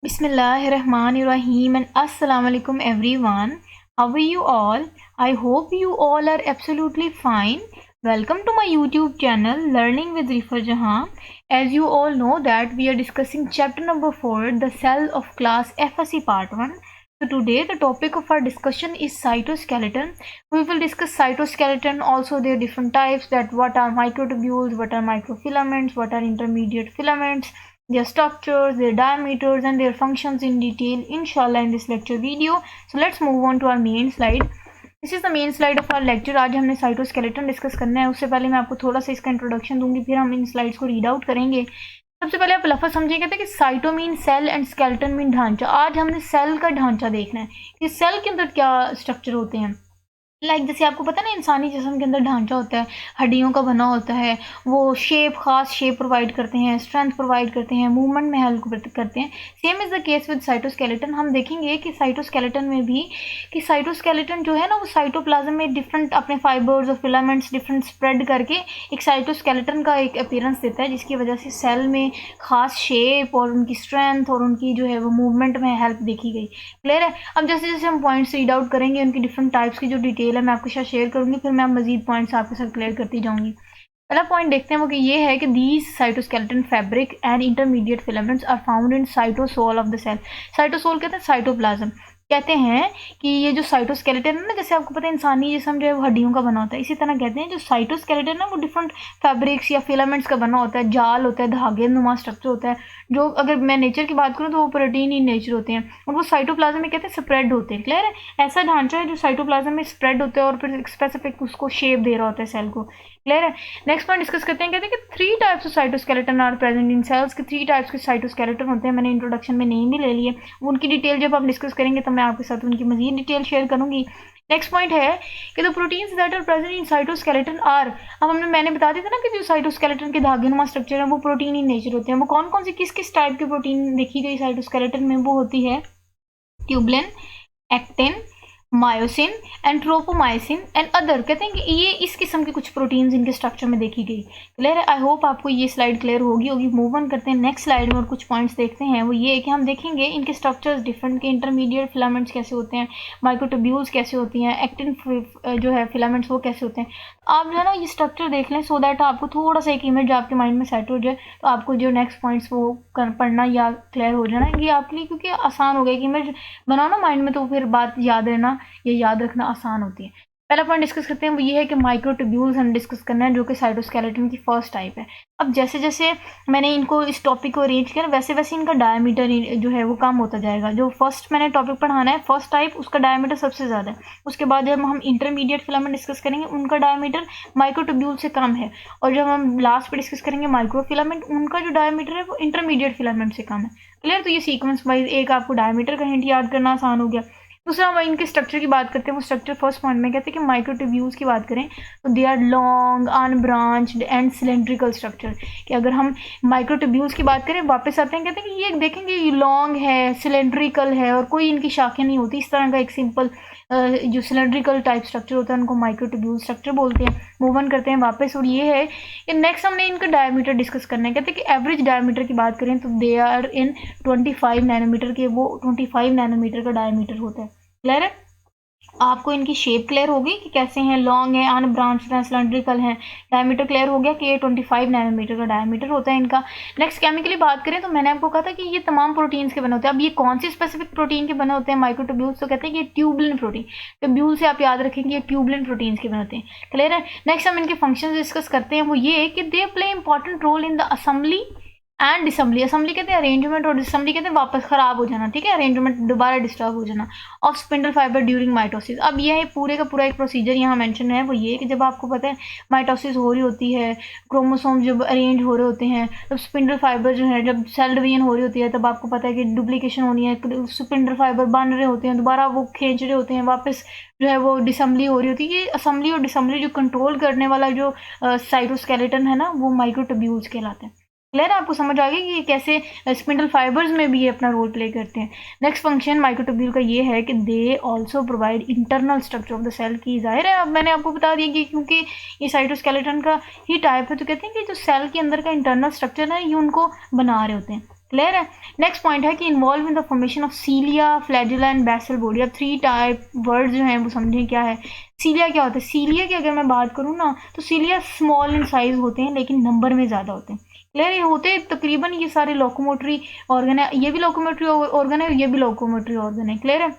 Bismillahirrahmanirrahim and Assalamu alaikum everyone. How are you all? I hope you all are absolutely fine. Welcome to my YouTube channel Learning with Rifa Jahan. As you all know that we are discussing chapter number 4, the cell of class FSC part 1. So today the topic of our discussion is cytoskeleton. We will discuss cytoskeleton, also their different types, that what are microtubules, what are microfilaments, what are intermediate filaments, their structures, their diameters and their functions in detail inshallah in this lecture video. So let's move on to our main slide. This is the main slide of our lecture. आज हमने cytoskeleton discuss करना है. उससे पहले मैं आपको थोड़ा सा इसका इंट्रोडक्शन दूंगी, फिर हम इन स्लाइड्स को रीड आउट करेंगे. सबसे पहले आप लफ्ज़ समझिए, कहते हैं कि cyto mean cell and skeleton mean ढांचा. आज हमने सेल का ढांचा देखना है कि सेल के अंदर क्या स्ट्रक्चर होते हैं. जैसे आपको पता है ना, इंसानी जिस्म के अंदर ढांचा होता है, हड्डियों का बना होता है, वो खास शेप प्रोवाइड करते हैं, स्ट्रेंथ प्रोवाइड करते हैं, मूवमेंट में हेल्प करते हैं. Same is the case with cytoskeleton. हम देखेंगे कि साइटोस्केलेटन में भी कि साइटोस्केलेटन जो है ना, वो साइटोप्लाज्म में डिफरेंट अपने फाइबर्स और फिलामेंट्स डिफरेंट स्प्रेड करके एक साइटोस्केलेटन का एक अपीयरेंस देता है, जिसकी वजह से सेल में खास शेप और उनकी स्ट्रेंथ और उनकी जो है वो मूवमेंट में हेल्प देखी गई. क्लियर है. अब जैसे जैसे हम पॉइंट्स रीड आउट करेंगे, उनकी डिफरेंट टाइप्स की जो डिटेल है मैं आपके साथ शेयर करूंगी, फिर मैं मजीद पॉइंट्स आपके साथ क्लियर करती जाऊंगी. पहला पॉइंट देखते हैं वो कि ये है कि these cytoskeleton fabric and intermediate filaments are found in cytosol of the cell. Cytosol कहते हैं साइटोप्लाज्म. कहते हैं कि ये जो साइटोस्केलेटन है ना, जैसे आपको पता है इंसानी जिस्म जो है वो हड्डियों का बना होता है, इसी तरह कहते हैं जो साइटोस्केलेटन है वो डिफरेंट फैब्रिक्स या फिलामेंट्स का बना होता है, जाल होता है, धागे नुमा स्ट्रक्चर होता है, जो अगर मैं नेचर की बात करूँ तो वो प्रोटीन इन नेचर होते हैं, और वो साइटोप्लाज्म में कहते हैं स्प्रेड होते हैं. क्लियर है. ऐसा ढांचा है जो साइटोप्लाज्म में स्प्रेड होता है और फिर स्पेसिफिक उसको शेप दे रहा होता है सेल को. क्लियर है. नेक्स्ट पॉइंट डिस्कस करते हैं. कहते हैं कि 3 types of cytoskeleton are present in cells. के 3 टाइप्स के साइटोस्केलेटन होते हैं. मैंने इंट्रोडक्शन में नेम भी ले लिए, उनकी डिटेल जब हम डिस्कस करेंगे तो मैं आपके साथ उनकी मजीद डिटेल शेयर करूंगी. नेक्स्ट पॉइंट है कि the proteins that are present in cytoskeleton are. अब मैंने बता दिया था ना कि जो साइटोस्केलेटन के धागेनुमा स्ट्रक्चर है वो प्रोटीन इन नेचर होते हैं. वो कौन कौन सी किस किस टाइप के प्रोटीन देखी गई साइटोस्केलेटन में? वो होती है tubulin, actin, myosin and tropomyosin and other. कहते हैं कि ये इस किस्म के कुछ प्रोटीन्स इनके स्ट्रक्चर में देखी गई. क्लियर है. आई होप आपको ये स्लाइड क्लियर होगी. मूव ऑन करते हैं नेक्स्ट स्लाइड में और कुछ पॉइंट्स देखते हैं. वो ये है कि हम देखेंगे इनके स्ट्रक्चर्स डिफरेंट के, इंटरमीडिएट फिलामेंट्स कैसे होते हैं, माइक्रोट्यूब्यूल्स कैसे होती हैं, एक्टिन जो है फिलामेंट्स वो कैसे होते हैं. आप जो है ना ये स्ट्रक्चर देख लें, सो दैट आपको थोड़ा सा एक इमेज आपके माइंड में सेट हो जाए, तो आपको जो नेक्स्ट पॉइंट्स वो पढ़ना या क्लियर हो जाना ये आपके लिए, क्योंकि आसान हो गया कि इमेज बनाओ ना माइंड में, तो फिर बात याद रहना ये याद रखना आसान होती है. पहला पॉइंट डिस्कस करते हैं वो ये है कि माइक्रोट्यूब्यूल्स हम डिस्कस करना है, जो कि साइटोस्केलेटन की फर्स्ट टाइप है. अब जैसे जैसे मैंने इनको इस टॉपिक को अरेंज किया वैसे वैसे इनका डायमीटर जो है वो कम होता जाएगा. जो फर्स्ट मैंने टॉपिक पढ़ाना है फर्स्ट टाइप, उसका डायमीटर सबसे ज़्यादा है. उसके बाद जब हम इंटरमीडिएट फिलामेंट डिस्कस करेंगे उनका डायमीटर माइक्रोट्यूब्यूल से कम है, और जब हम लास्ट पे डिस्कस करेंगे माइक्रोफिलामेंट, उनका जो डायमीटर है वो इंटरमीडिएट फिलामेंट से कम है. क्लियर. तो ये सीक्वेंस वाइज एक आपको डायमीटर का हिंट याद करना आसान हो गया. दूसरा हम इनके स्ट्रक्चर की बात करते हैं. वो स्ट्रक्चर फर्स्ट पॉइंट में कहते हैं कि माइक्रोट्यूब्यूल्स की बात करें तो they are long unbranched and cylindrical structure. कि अगर हम माइक्रोट्यूब्यूल्स की बात करें, वापस आते हैं, कहते हैं कि ये देखेंगे ये लॉन्ग है, सिलेंड्रिकल है और कोई इनकी शाखें नहीं होती. इस तरह का एक सिंपल जो सिलेंड्रिकल टाइप स्ट्रक्चर होता है उनको माइक्रोट्यूब्यूल स्ट्रक्चर बोलते हैं. मूव ऑन करते हैं वापस. और ये है कि नेक्स्ट हमने इनका डायमीटर डिस्कस करना है. कहते हैं कि एवरेज डायमीटर की बात करें तो दे आर इन 25 नैनोमीटर के, वो 25 नैनोमीटर का डायमीटर होता है. क्लियर है. आपको इनकी शेप क्लियर होगी कि कैसे हैं, लॉन्ग है, अनब्रांच्ड है, सिलेंड्रिकल है. डायमीटर क्लियर हो गया कि ये 25 नैनोमीटर का डायमीटर होता है इनका. नेक्स्ट केमिकली बात करें तो मैंने आपको कहा था कि ये तमाम प्रोटीन्स के बने होते हैं. अब ये कौन सी स्पेसिफिक प्रोटीन के बने होते हैं माइक्रोट्यूब्यूल्स? तो कहते हैं कि ये ट्यूबलिन प्रोटीन. ट्यूब्यूल से आप याद रखेंगे ये ट्यूबलिन प्रोटीन्स के बने होते हैं. क्लियर है. नेक्स्ट हम इनके फंक्शंस डिस्कस करते हैं. वो ये कि they play important role in the assembly and disassembly. Assembly कहते हैं अरेंजमेंट और डिसम्बली कहते हैं वापस खराब हो जाना. ठीक है. अरेंजमेंट दोबारा डिस्टर्ब हो जाना of spindle fibre during mitosis. अब ये पूरे का पूरा एक प्रोसीजर यहाँ मेंशन है. वो ये कि जब आपको पता है माइटोसिस हो रही होती है, क्रोमोसोम जब अरेंज हो रहे होते हैं, तब स्पिंडल फाइबर जो है, जब सेल डिवीजन हो रही होती है, तब आपको पता है कि डुप्लीकेशन होनी है, स्पिंडल फाइबर बन रहे होते हैं, दोबारा वो खींच रहे होते हैं, वापस जो है वो डिसम्बली हो रही होती है. ये असेंबली और डिसम्बली जो कंट्रोल करने वाला जो साइटोस्केलेटन है ना, वो माइक्रोट्यूब्यूल्स कहलाते हैं. क्लियर. आपको समझ आ गई कि कैसे स्पिंडल फाइबर्स में भी ये अपना रोल प्ले करते हैं. नेक्स्ट फंक्शन माइक्रोट्यूब्यूल का ये है कि they also provide internal structure of the cell. की जाहिर है अब मैंने आपको बता दिया कि क्योंकि ये साइटोस्केलेटन का ही टाइप है, तो कहते हैं कि जो सेल के अंदर का इंटरनल स्ट्रक्चर है ये उनको बना रहे होते हैं. क्लियर है। नेक्स्ट पॉइंट है कि involve in the formation of cilia, flagella and basal body. अब 3 टाइप वर्ड जो हैं वो समझें क्या है। सीलिया क्या होता है? सीलिया की अगर मैं बात करूँ ना तो सीलिया स्मॉल इन साइज होते हैं लेकिन नंबर में ज़्यादा होते हैं। क्लियर, ये होते तकरीबन ये सारे लोकोमोटरी ऑर्गन है, ये भी लोकोमोटरी ऑर्गन है, ये भी लोकोमोटरी ऑर्गन है। क्लियर है।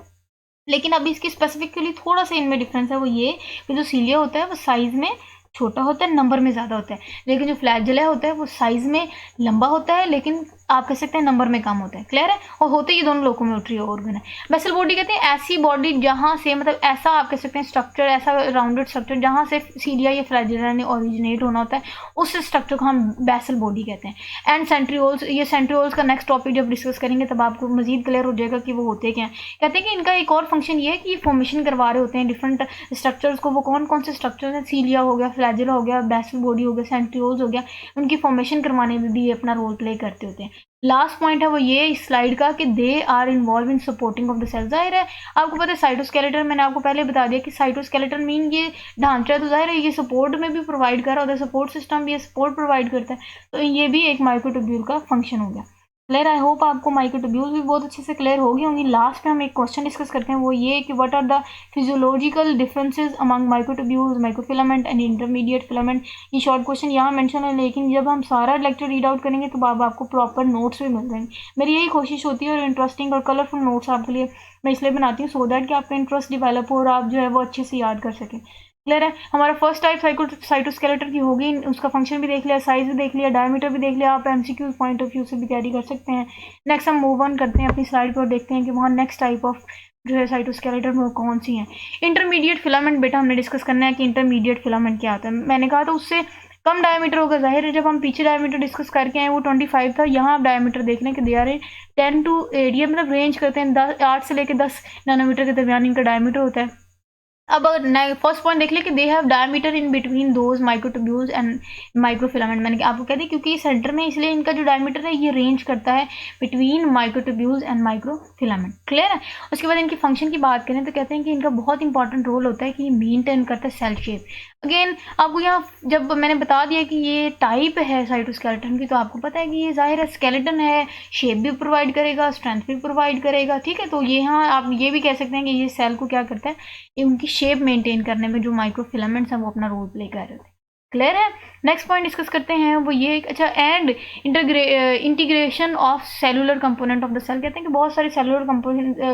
लेकिन अब इसकी स्पेसिफिकली थोड़ा सा इनमें डिफरेंस है, वो ये कि जो सीलिया होता है वो साइज में छोटा होता है, नंबर में ज़्यादा होता है, लेकिन जो फ्लैजिला होता है वो साइज में लंबा होता है लेकिन आप कह सकते हैं नंबर में कम होता है। क्लियर है। और होते ये दोनों लोकोमोटरी ऑर्गन है। बेसल बॉडी कहते हैं ऐसी बॉडी जहाँ से मतलब ऐसा आप कह सकते हैं स्ट्रक्चर, ऐसा राउंडेड स्ट्रक्चर जहाँ से सीलिया या फ्लैजिला ने ओरिजिनेट होना होता है, उस स्ट्रक्चर को हम बेसल बॉडी कहते हैं। एंड सेंट्रियोल्स, ये सेंट्रियोल्स का नेक्स्ट टॉपिक जब डिस्कस करेंगे तब आपको मजीद क्लियर हो जाएगा कि वो होते क्या हैं। कहते हैं कि इनका एक और फंक्शन ये है कि ये फॉर्मेशन करवा रहे होते हैं डिफरेंट स्ट्रक्चर्स को। वो कौन कौन से स्ट्रक्चर हैं? सीलिया हो गया, फ्लैजिला हो गया, बेसल बॉडी हो गया, सेंट्रियोल्स हो गया, उनकी फॉर्मेशन करवाने में भी ये अपना रोल प्ले करते होते हैं। लास्ट पॉइंट है वो ये इस स्लाइड का कि they are involve in supporting of the cell. जाहिर है आपको पता है साइटोस्केलेटन, मैंने आपको पहले बता दिया कि साइटोस्केलेटन मीन ये ढांचा है, तो जाहिर है ये सपोर्ट में भी प्रोवाइड कर रहा होता है, सपोर्ट सिस्टम भी ये सपोर्ट प्रोवाइड करता है, तो ये भी एक माइक्रोट्यूब्यूल का फंक्शन हो गया। क्लियर, आई होप आपको माइक्रोट्यूब्यूल्स भी बहुत अच्छे से क्लियर हो गई होंगी। लास्ट में हम एक क्वेश्चन डिस्कस करते हैं, वो ये कि what are the physiological differences among microtubules, microfilament and intermediate filament. ये शॉर्ट क्वेश्चन यहाँ मेंशन है, लेकिन जब हम सारा लेक्चर रीड आउट करेंगे तो आपको प्रॉपर नोट्स भी मिल जाएंगे। मेरी यही कोशिश होती है और इंटरेस्टिंग और कलरफुल नोट्स आपके लिए मैं इसलिए बनाती हूँ सो दैट कि आपका इंटरेस्ट डिवेलप हो और आप जो है वो अच्छे से याद कर सकें। क्लियर है। हमारा फर्स्ट टाइप साइटोस्केलेटन की होगी, उसका फंक्शन भी देख लिया, साइज भी देख लिया, डायमीटर भी देख लिया, आप एमसीक्यू पॉइंट ऑफ व्यू से भी तैयारी कर सकते हैं। नेक्स्ट हम मूव ऑन करते हैं अपनी स्लाइड पर और देखते हैं कि वहाँ नेक्स्ट टाइप ऑफ जो है साइटोस्केलेटन वो कौन सी है। इंटरमीडिएट फिलामेंट बेटा हमने डिस्कस करना है कि इंटरमीडिएट फिलामेंट क्या आता है। मैंने कहा था उससे कम डायमीटर होगा। जाहिर है जब हम पीछे डायमीटर डिस्कस करके आए वो 25 था, यहाँ आप डायमीटर देख लें कि दे आर 10 to 8, ये मतलब रेंज करते हैं 8 से लेकर 10 नैनोमीटर के दरमियान इनका डायमीटर होता है। अब अगर फर्स्ट पॉइंट देख ले कि they have diameter in between those microtubules and microfilament. मैंने आपको कह दी क्योंकि सेंटर में, इसलिए इनका जो डायमीटर है ये रेंज करता है between microtubules and microfilament. Clear है। उसके बाद इनकी फंक्शन की बात करें तो कहते हैं कि इनका बहुत इंपॉर्टेंट रोल होता है कि ये मेंटेन करता है सेल शेप। अगेन आपको यहाँ जब मैंने बता दिया कि ये टाइप है साइटोस्केलेटन की, तो आपको पता है कि ये जाहिर है स्केलेटन है, शेप भी प्रोवाइड करेगा, स्ट्रेंथ भी प्रोवाइड करेगा। ठीक है, तो ये यहाँ आप ये भी कह सकते हैं कि ये सेल को क्या करता है, ये उनकी शेप मेंटेन करने में जो माइक्रोफिलामेंट्स हैं वो अपना रोल प्ले कर रहे थे। क्लियर है। नेक्स्ट पॉइंट डिस्कस करते हैं वो ये अच्छा and integration of cellular component of the cell. कहते हैं कि बहुत सारे सेलुलर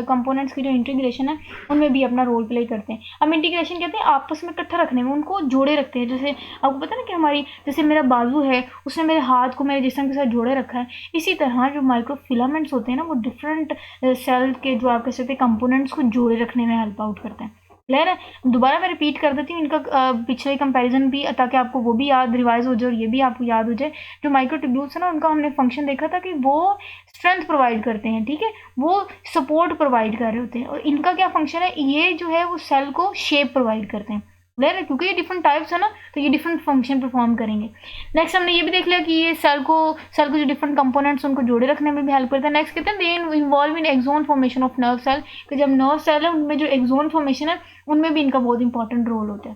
कंपोनेंट्स की जो इंटीग्रेशन है उनमें भी अपना रोल प्ले करते हैं। अब इंटीग्रेशन कहते हैं आपस में इकट्ठा रखने में, उनको जोड़े रखते हैं। जैसे आपको पता है ना कि हमारी जैसे मेरा बाजू है उसने मेरे हाथ को मेरे जिस्म के साथ जोड़े रखा है, इसी तरह जो माइक्रोफिलामेंट्स होते हैं ना वो डिफरेंट सेल के जो आप कह सकते हैं कंपोनेंट्स को जोड़े रखने में हेल्प आउट करते हैं। क्लियर है। दोबारा मैं रिपीट कर देती हूँ इनका पिछले कंपैरिजन भी, ताकि आपको वो भी याद रिवाइज हो जाए और ये भी आपको याद हो जाए। जो माइक्रोट्यूब्यूल्स है ना उनका हमने फंक्शन देखा था कि वो स्ट्रेंथ प्रोवाइड करते हैं। ठीक है, वो सपोर्ट प्रोवाइड कर रहे होते हैं। और इनका क्या फंक्शन है, ये जो है वो सेल को शेप प्रोवाइड करते हैं। क्लियर है, क्योंकि ये डिफरेंट टाइप्स है ना तो ये डिफरेंट फंक्शन परफॉर्म करेंगे। नेक्स्ट हमने ये भी देख लिया कि ये सेल को जो डिफरेंट कंपोनेंट्स उनको जोड़े रखने में भी हेल्प करता है। नेक्स्ट कहते हैं they involve in axon formation of nerve cell, कि जब नर्व सेल है उनमें जो एक्सोन फॉर्मेशन है उनमें भी इनका बहुत इंपॉर्टेंट रोल होता है।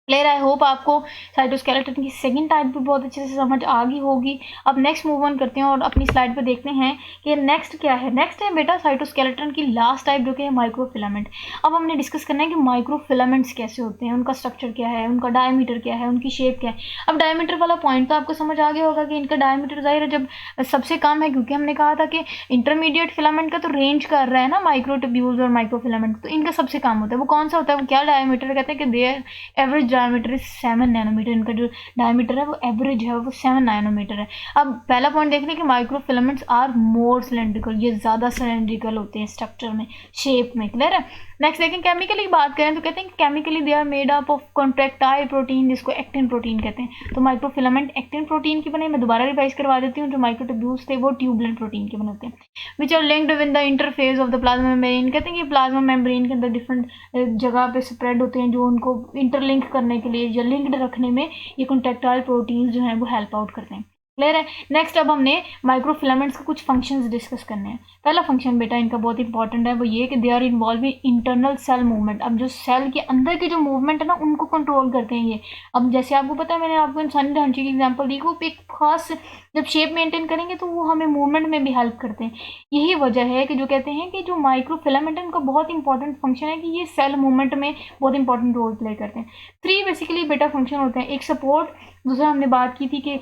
क्लियर, आई होप आपको साइटोस्केलेटन की सेकंड टाइप भी बहुत अच्छे से समझ आ गई होगी। अब नेक्स्ट मूव ऑन करते हैं और अपनी स्लाइड पर देखते हैं कि नेक्स्ट क्या है। नेक्स्ट है बेटा साइटोस्केलेटन की लास्ट टाइप जो कि है माइक्रोफिलामेंट। अब हमने डिस्कस करना है कि माइक्रोफिलामेंट्स कैसे होते हैं, उनका स्ट्रक्चर क्या है, उनका डायमीटर क्या है, उनकी शेप क्या है। अब डायमीटर वाला पॉइंट तो आपको समझ आ गया होगा कि इनका डायमीटर जाहिर है जब सबसे कम है, क्योंकि हमने कहा था कि इंटरमीडिएट फिलामेंट का तो रेंज कर रहा है ना माइक्रोट्यूब्यूल्स और माइक्रोफिलामेंट, तो इनका सबसे कम होता है। वो कौन सा होता है, वो क्या डायमीटर कहते हैं कि their average diameter is 7 nanometre. इनका जो डायमीटर है वो एवरेज है वो 7 नैनोमीटर है। अब पहला पॉइंट देख लें कि माइक्रोफिलामेंट्स आर मोर सिलेंड्रिकल, ये ज़्यादा सिलेंड्रिकल होते हैं स्ट्रक्चर में, शेप में। क्लियर है। नेक्स्ट देखें केमिकली बात करें तो कहते हैं कि chemically they are made up of contractile protein, जिसको एक्टिन प्रोटीन कहते हैं। तो माइक्रोफिलामेंट एक्टिन प्रोटीन की बने, मैं दोबारा रिवाइज करवा देती हूँ। जो माइक्रोट्यूब्यूल्स थे वो ट्यूबुलिन प्रोटीन के बनते हैं, which are linked with the interface of the plasma membrane. कहते हैं कि प्लाज्मा मेम्ब्रेन के अंदर डिफरेंट जगह पे स्प्रेड होते हैं, जो उनको इंटरलिंक करने के लिए या लिंक्ड रखने में ये कॉन्ट्रैक्टाइल प्रोटीन्स जो हैं वो हेल्प आउट करते हैं। क्लियर है। नेक्स्ट अब हमने माइक्रोफिलामेंट्स के कुछ फंक्शंस डिस्कस करने हैं। पहला फंक्शन बेटा इनका बहुत इंपॉर्टेंट है, वो ये कि they are involve in internal cell movement. अब जो सेल के अंदर के जो मूवमेंट है ना उनको कंट्रोल करते हैं ये। अब जैसे आपको पता है, मैंने आपको इंसानी ढांचे की एग्जांपल दी, वो एक खास जब शेप मेंटेन करेंगे तो वो हमें मूवमेंट में भी हेल्प करते हैं। यही वजह है कि जो कहते हैं कि जो माइक्रोफिलामेंट है उनका बहुत इंपॉर्टेंट फंक्शन है कि ये सेल मूवमेंट में बहुत इंपॉर्टेंट रोल प्ले करते हैं। 3 बेसिकली बेटा फंक्शन होते हैं, एक सपोर्ट, दूसरा हमने बात की थी कि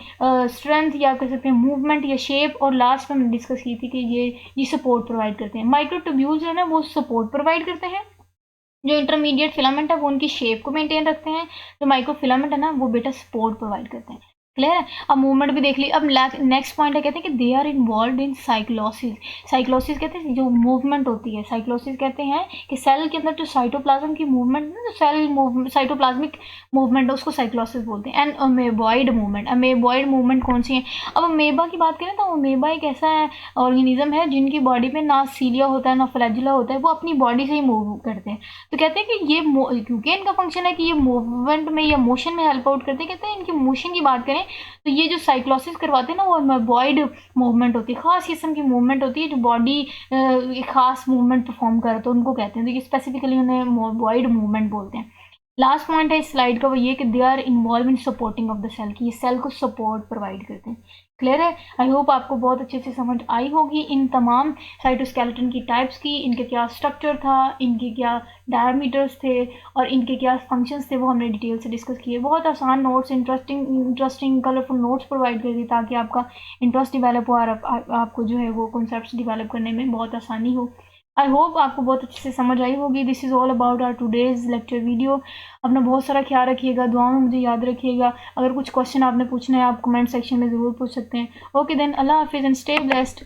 स्ट्रेंथ या कह सकते हैं मूवमेंट या शेप, और लास्ट में हमने डिस्कस की थी कि ये सपोर्ट प्रोवाइड करते हैं। माइक्रोट्यूब्यूल्स जो है ना वो सपोर्ट प्रोवाइड करते हैं, जो इंटरमीडिएट फिलामेंट है वो उनकी शेप को मेंटेन रखते हैं, जो माइक्रो फिलामेंट है ना वो बेटा सपोर्ट प्रोवाइड करते हैं। क्लियर है। अब मूवमेंट भी देख ली। अब नेक्स्ट पॉइंट है, कहते हैं कि they are involve in cyclosis. Cyclosis कहते हैं जो मूवमेंट होती है, साइक्लोसिस कहते हैं कि सेल के अंदर जो साइटोप्लाज्म की मूवमेंट ना, जो सेल मूवमेंट साइटोप्लाज्मिक मूवमेंट है उसको साइक्लोसिस बोलते हैं। एंड अमेबॉइड मूवमेंट, अमेबॉइड मूवमेंट कौन सी है? अब अमेबा की बात करें तो अमेबा एक ऐसा ऑर्गेनिज्म है जिनकी बॉडी में ना सीलिया होता है ना फ्लैजुला होता है, वो अपनी बॉडी से ही मूव करते हैं। तो कहते हैं कि ये क्योंकि इनका फंक्शन है कि ये मूवमेंट में या मोशन में हेल्प आउट करते हैं, कहते हैं इनकी मोशन की बात करें तो ये जो साइक्लोसिस करवाते हैं ना वो अमेबॉइड मूवमेंट होती है, खास किस्म की मूवमेंट होती है जो बॉडी एक खास मूवमेंट परफॉर्म करे तो उनको कहते हैं, तो ये स्पेसिफिकली उन्हें अमेबॉइड मूवमेंट बोलते हैं। लास्ट पॉइंट है इस स्लाइड का वो ये कि they are involve in supporting of the cell, की ये सेल को सपोर्ट प्रोवाइड करते हैं। क्लियर है। आई होप आपको बहुत अच्छे से समझ आई होगी इन तमाम साइटोस्केलेटन की टाइप्स की, इनके क्या स्ट्रक्चर था, इनके क्या डायमीटर्स थे और इनके क्या फंक्शंस थे, वो हमने डिटेल से डिस्कस किए। बहुत आसान notes, interesting colourful notes provide कर दिए ताकि आपका इंटरेस्ट डिवेलप हो और आपको जो है वो कॉन्सेप्ट्स डिवेलप करने में बहुत आसानी हो। आई होप आपको बहुत अच्छे से समझ आई होगी। This is all about our today's lecture video. अपना बहुत सारा ख्याल रखिएगा, दुआओं में मुझे याद रखिएगा। अगर कुछ क्वेश्चन आपने पूछना है आप कमेंट सेक्शन में ज़रूर पूछ सकते हैं। ओके देन, अल्लाह हाफिज़ एंड स्टे ब्लेस्ड।